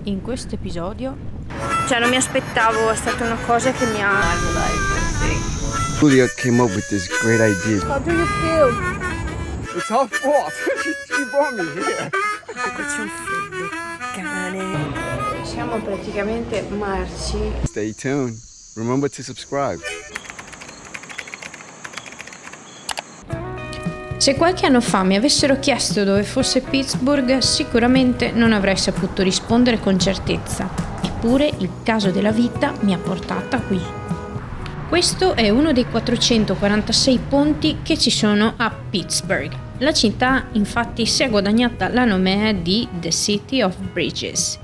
in questo episodio? Cioè non mi aspettavo, è stata una cosa che mi ha... Julia came up with this great idea. How do you feel? It's her fault. She brought me here. C'è un freddo, cane. Siamo praticamente marci. Stay tuned. Remember to subscribe. Se qualche anno fa mi avessero chiesto dove fosse Pittsburgh, sicuramente non avrei saputo rispondere con certezza. Eppure il caso della vita mi ha portata qui. Questo è uno dei 446 ponti che ci sono a Pittsburgh. La città infatti si è guadagnata la nome di The City of Bridges.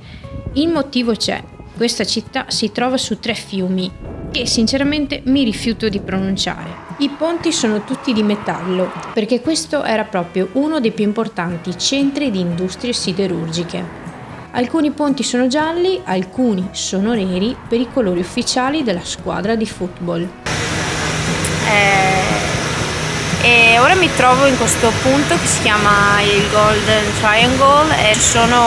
Il motivo c'è. Questa città si trova su 3 fiumi che sinceramente mi rifiuto di pronunciare. I ponti sono tutti di metallo, perché questo era proprio uno dei più importanti centri di industrie siderurgiche. Alcuni ponti sono gialli, alcuni sono neri per i colori ufficiali della squadra di football. E ora mi trovo in questo punto che si chiama il Golden Triangle e ci sono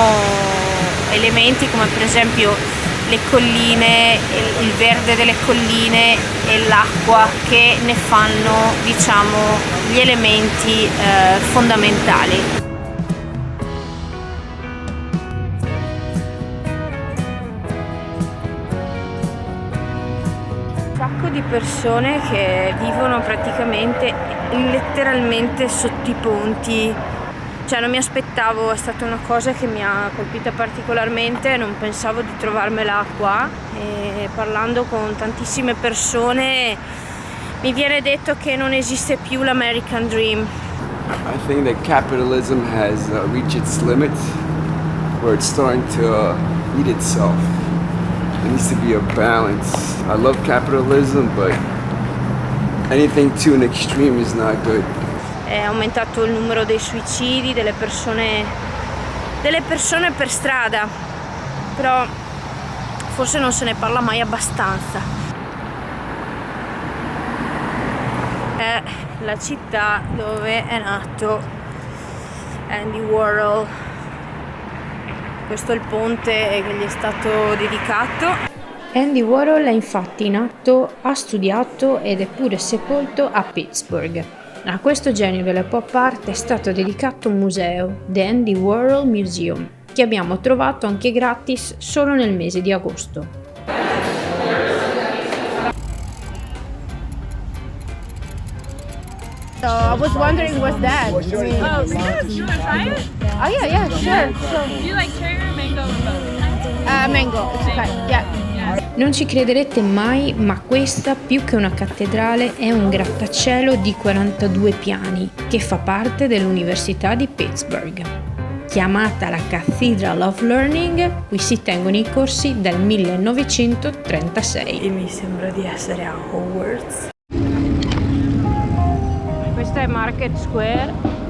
elementi come per esempio le colline, il verde delle colline e l'acqua che ne fanno, diciamo, gli elementi fondamentali. Un sacco di persone che vivono praticamente letteralmente sotto i ponti. Cioè non mi aspettavo, è stata una cosa che mi ha colpita particolarmente, non pensavo di trovarmela qua e parlando con tantissime persone mi viene detto che non esiste più l'American Dream. I think that capitalism has reached its limit, where it's starting to eat itself. There needs to be a balance. I love capitalism, but anything to an extreme is not good. È aumentato il numero dei suicidi, delle persone per strada, però forse non se ne parla mai abbastanza. È la città dove è nato Andy Warhol. Questo è il ponte che gli è stato dedicato. Andy Warhol è infatti nato, ha studiato ed è pure sepolto a Pittsburgh. A questo genio della pop art è stato dedicato un museo, The Andy Warhol Museum, che abbiamo trovato anche gratis solo nel mese di agosto. So I was wondering what's that? Oh, yes. You want to try it? Oh yeah, sure. Do you like cherry or mango or both? Mango, it's okay. Yeah. Non ci crederete mai, ma questa, più che una cattedrale, è un grattacielo di 42 piani che fa parte dell'Università di Pittsburgh. Chiamata la Cathedral of Learning, qui si tengono i corsi dal 1936. E mi sembra di essere a Hogwarts. Questa è Market Square.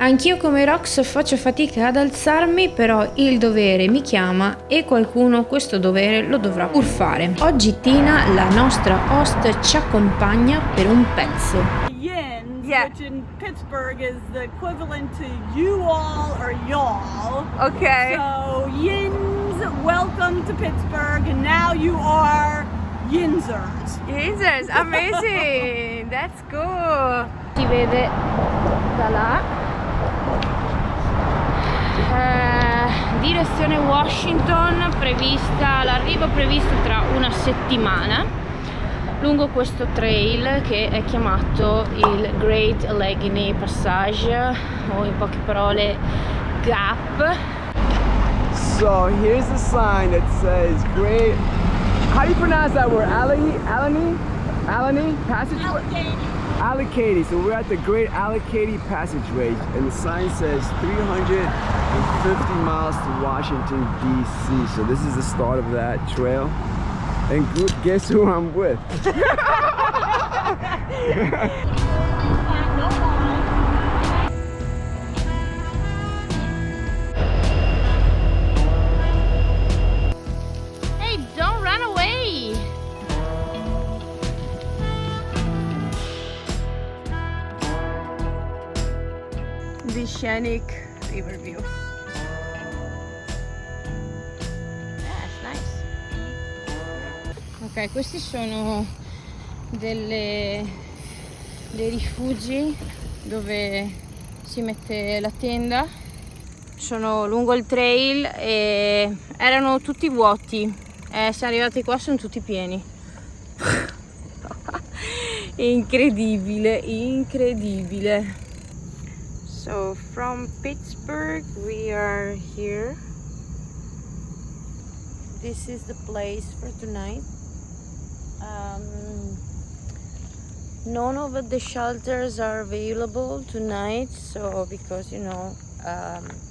Anch'io come Rox faccio fatica ad alzarmi, però il dovere mi chiama e qualcuno questo dovere lo dovrà pur fare. Oggi Tina, la nostra host, ci accompagna per un pezzo. Yins, Yeah. which in Pittsburgh is the equivalent to you all or y'all. Ok. So Yins, welcome to Pittsburgh, and now you are Yinsers. Jesus, amazing! That's cool! Si vede da là. Direzione Washington, l'arrivo previsto tra una settimana lungo questo trail che è chiamato il Great Allegheny Passage, o in poche parole GAP. So here's the sign that says great. How do you pronounce that word? Allegheny Passageway? Allegheny. So we're at the Great Allegheny Passageway, and the sign says 350 miles to Washington, D.C. So this is the start of that trail. And guess who I'm with? Hey, don't run away! così scenic riverview. Nice. Ok, questi sono dei rifugi dove si mette la tenda. Sono lungo il trail e erano tutti vuoti. Siamo arrivati qua, sono tutti pieni. Incredibile, incredibile. So from Pittsburgh we are here. This is the place for tonight. None of the shelters are available tonight, so because you know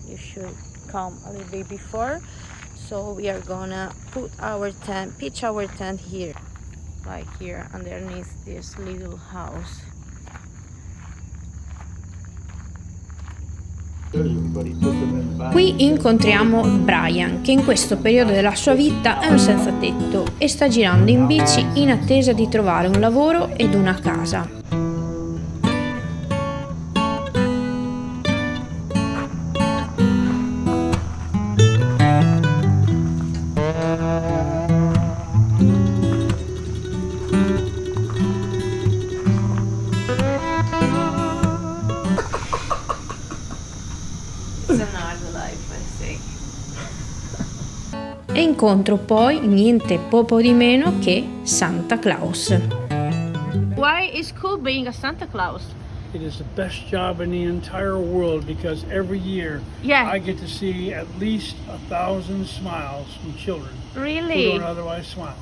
you should come a little bit before. So we are gonna pitch our tent here, like here underneath this little house. Qui incontriamo Brian, che in questo periodo della sua vita è un senza tetto e sta girando in bici in attesa di trovare un lavoro ed una casa. E incontro poi niente poco di meno che Santa Claus. Why is cool being a Santa Claus? It is the best job in the entire world because every year I get to see at least 1,000 smiles from children Really? who don't otherwise smile.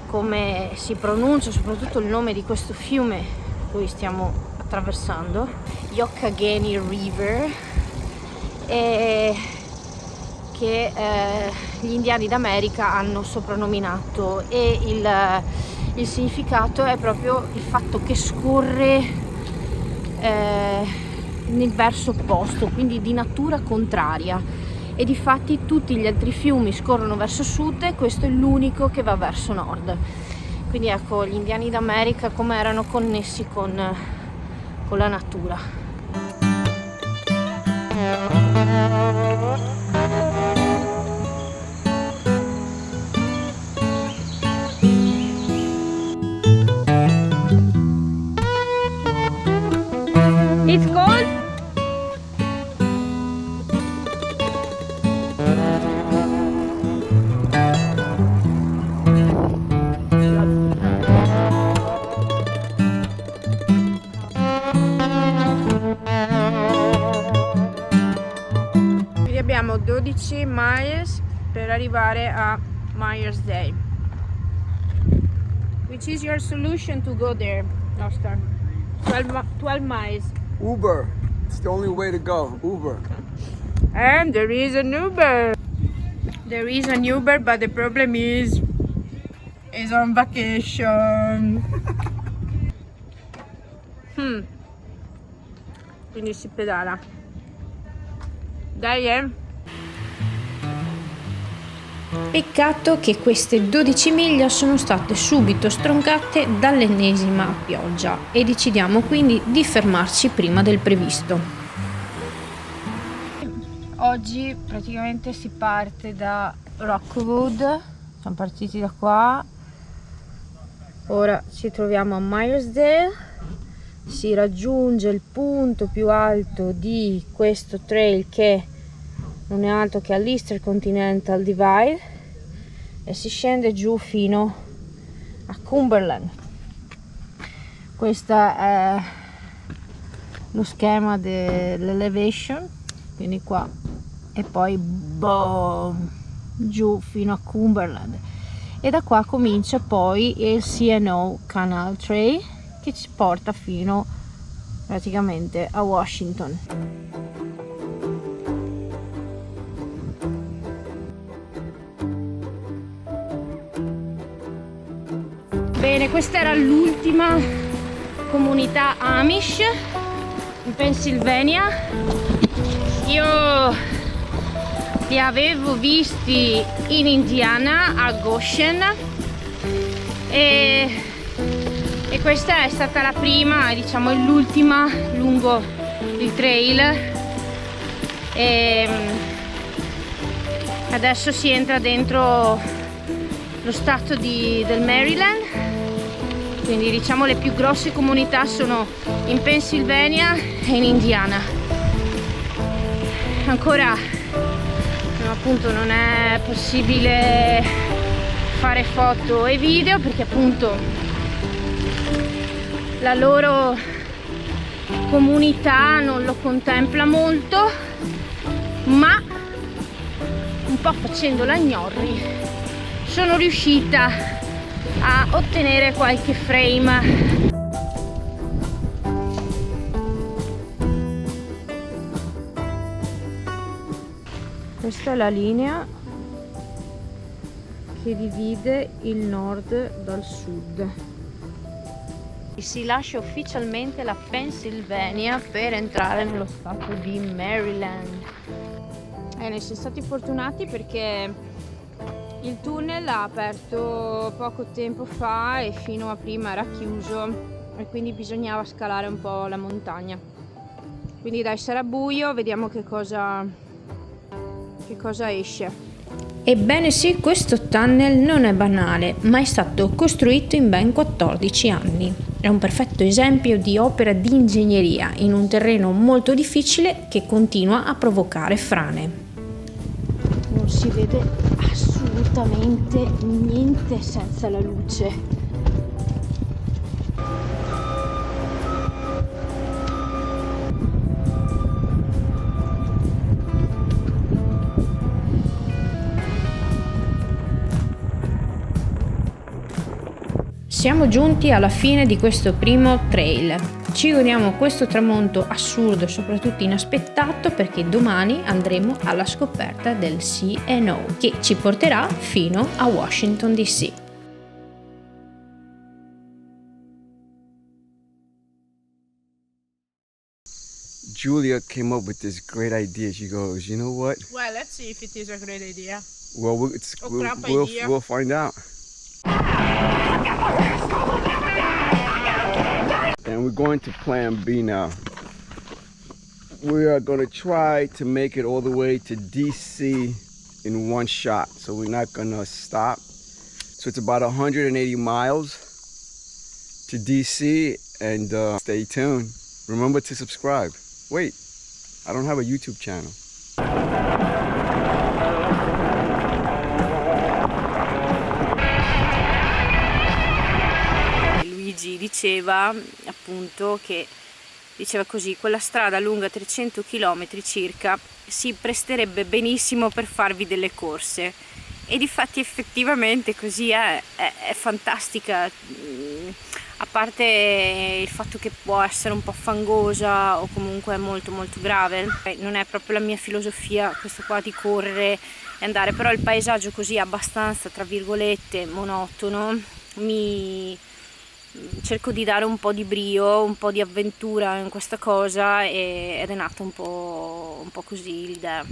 Come si pronuncia soprattutto il nome di questo fiume cui stiamo attraversando, Youghiogheny River, che gli indiani d'America hanno soprannominato, e il significato è proprio il fatto che scorre nel verso opposto, quindi di natura contraria, e difatti tutti gli altri fiumi scorrono verso sud e questo è l'unico che va verso nord. Quindi ecco gli indiani d'America come erano connessi con la natura. It's cold? Quindi abbiamo 12 miles per arrivare a Myers Day. Which is your solution to go there, Oscar? 12 miles. Uber. It's the only way to go. Uber. And there is an Uber. There is an Uber, but the problem is on vacation. Quindi si pedala. Dai, Peccato che queste 12 miglia sono state subito stroncate dall'ennesima pioggia e decidiamo quindi di fermarci prima del previsto. Oggi praticamente si parte da Rockwood, siamo partiti da qua, ora ci troviamo a Meyersdale, si raggiunge il punto più alto di questo trail che non è altro che all'Eastern Continental Divide e si scende giù fino a Cumberland. Questo è lo schema dell'elevation, quindi qua e poi boom, giù fino a Cumberland, e da qua comincia poi il C&O Canal Trail che ci porta fino praticamente a Washington. Bene, questa era l'ultima comunità Amish in Pennsylvania. Io li avevo visti in Indiana a Goshen e questa è stata la prima, diciamo, e l'ultima lungo il trail e adesso si entra dentro lo stato del Maryland, quindi diciamo le più grosse comunità sono in Pennsylvania e in Indiana. Ancora appunto non è possibile fare foto e video perché appunto la loro comunità non lo contempla molto, ma un po' facendo la gnorri sono riuscita a ottenere qualche frame. Questa è la linea che divide il nord dal sud. Si lascia ufficialmente la Pennsylvania per entrare nello stato di Maryland. Ne siamo stati fortunati perché il tunnel ha aperto poco tempo fa e fino a prima era chiuso e quindi bisognava scalare un po' la montagna. Quindi dai, sarà buio, vediamo che cosa esce. Ebbene sì, questo tunnel non è banale, ma è stato costruito in ben 14 anni. È un perfetto esempio di opera di ingegneria in un terreno molto difficile che continua a provocare frane. Non si vede assolutamente niente senza la luce. Siamo giunti alla fine di questo primo trail. Ci godiamo questo tramonto assurdo e soprattutto inaspettato perché domani andremo alla scoperta del C&O che ci porterà fino a Washington DC. Julia came up with this great idea. She goes, you know what? Well, let's see if it is a great idea. Well, we'll find out. And we're going to plan B now. We are going to try to make it all the way to DC in one shot. So we're not going to stop. So it's about 180 miles to DC, and stay tuned. Remember to subscribe. Wait, I don't have a YouTube channel. Diceva appunto che diceva così: quella strada lunga 300 km circa si presterebbe benissimo per farvi delle corse, e difatti effettivamente così è fantastica, a parte il fatto che può essere un po' fangosa o comunque molto molto gravel. Non è proprio la mia filosofia questa qua di correre e andare, però il paesaggio così abbastanza tra virgolette monotono cerco di dare un po' di brio, un po' di avventura in questa cosa, ed è nata un po' così l'idea.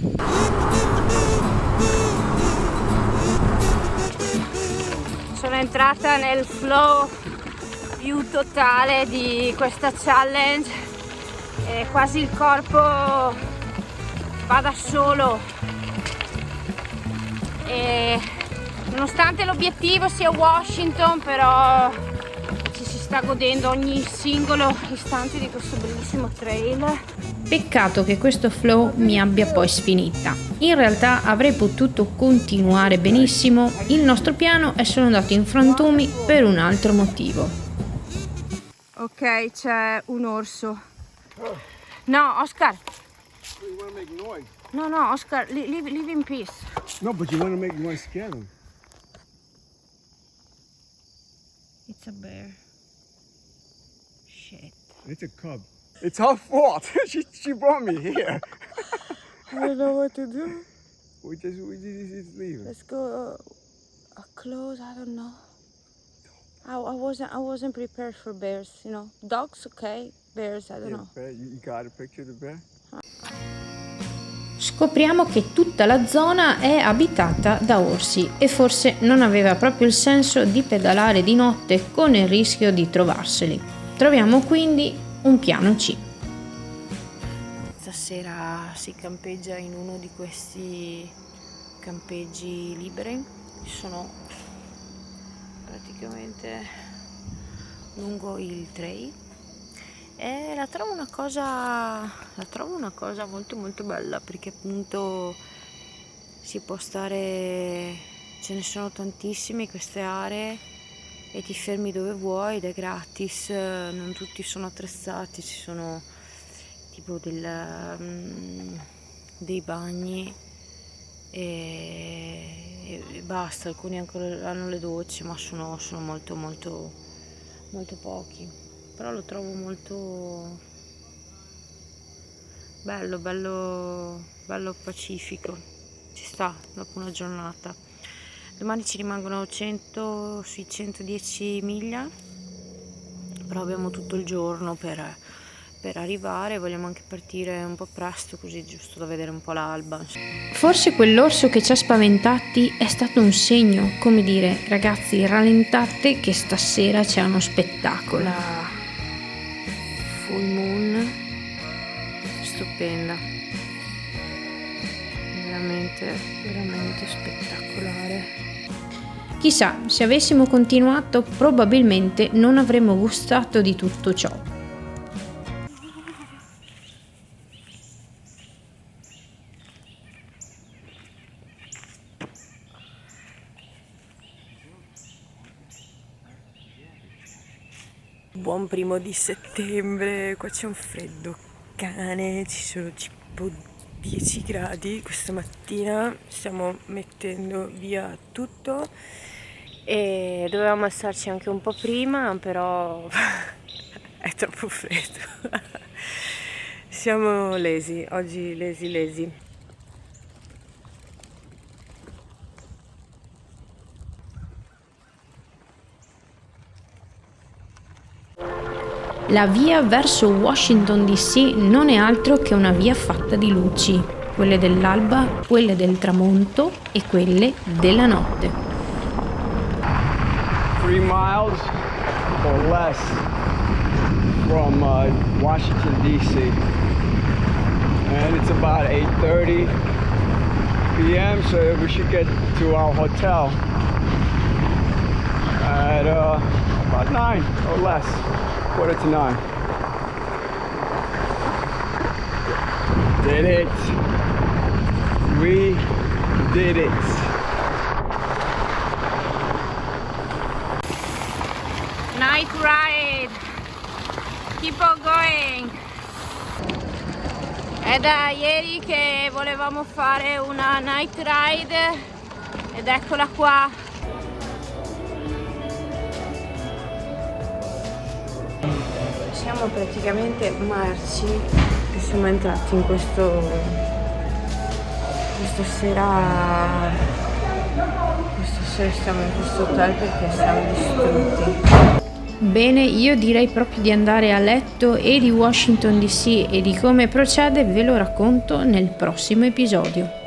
Sono entrata nel flow più totale di questa challenge e quasi il corpo va da solo, e nonostante l'obiettivo sia Washington, però sta godendo ogni singolo istante di questo bellissimo trail. Peccato che questo flow mi abbia poi sfinita. In realtà avrei potuto continuare benissimo, il nostro piano è solo andato in frantumi per un altro motivo. Ok, c'è un orso. No, Oscar. You want to make noise? No, Oscar, live in peace. No, but you want to scare them. It's a bear. Shit. It's a cub. It's her fault. she brought me here. I don't know what to do. We just leave. Let's go close. I don't know. I wasn't prepared for bears. You know, dogs okay, bears I don't know. Bear. You got a picture of the bear? Scopriamo che tutta la zona è abitata da orsi e forse non aveva proprio il senso di pedalare di notte con il rischio di trovarseli. Troviamo quindi un piano C. sera si campeggia in uno di questi campeggi liberi, sono praticamente lungo il trail, e la trovo una cosa molto molto bella, perché appunto si può stare, ce ne sono tantissime queste aree e ti fermi dove vuoi ed è gratis, non tutti sono attrezzati, ci sono tipo dei bagni e basta, alcuni ancora hanno le docce, ma sono molto molto molto pochi, però lo trovo molto bello pacifico, ci sta dopo una giornata. Domani ci rimangono sui 110 miglia, però abbiamo tutto il giorno per arrivare, vogliamo anche partire un po' presto, così giusto da vedere un po' l'alba. Forse quell'orso che ci ha spaventati è stato un segno, come dire, ragazzi, rallentate che stasera c'è uno spettacolo. La full moon stupenda, veramente spettacolare. Chissà, se avessimo continuato probabilmente non avremmo gustato di tutto ciò. Buon 1° settembre, qua c'è un freddo cane, ci sono tipo 10 gradi, questa mattina stiamo mettendo via tutto e dovevamo alzarci anche un po' prima, però è troppo freddo. Siamo lesi, oggi lesi. La via verso Washington DC non è altro che una via fatta di luci, quelle dell'alba, quelle del tramonto e quelle della notte. 3 miles or less from Washington DC, and it's about 8:30 p.m. so we should get to our hotel at about 9 or less, 8:45. Did it. We did it. Night ride. Keep on going. È da ieri che volevamo fare una night ride ed eccola qua. Siamo praticamente marci e siamo entrati in questa sera stiamo in questo hotel perché siamo distrutti. Bene, io direi proprio di andare a letto, e di Washington DC e di come procede ve lo racconto nel prossimo episodio.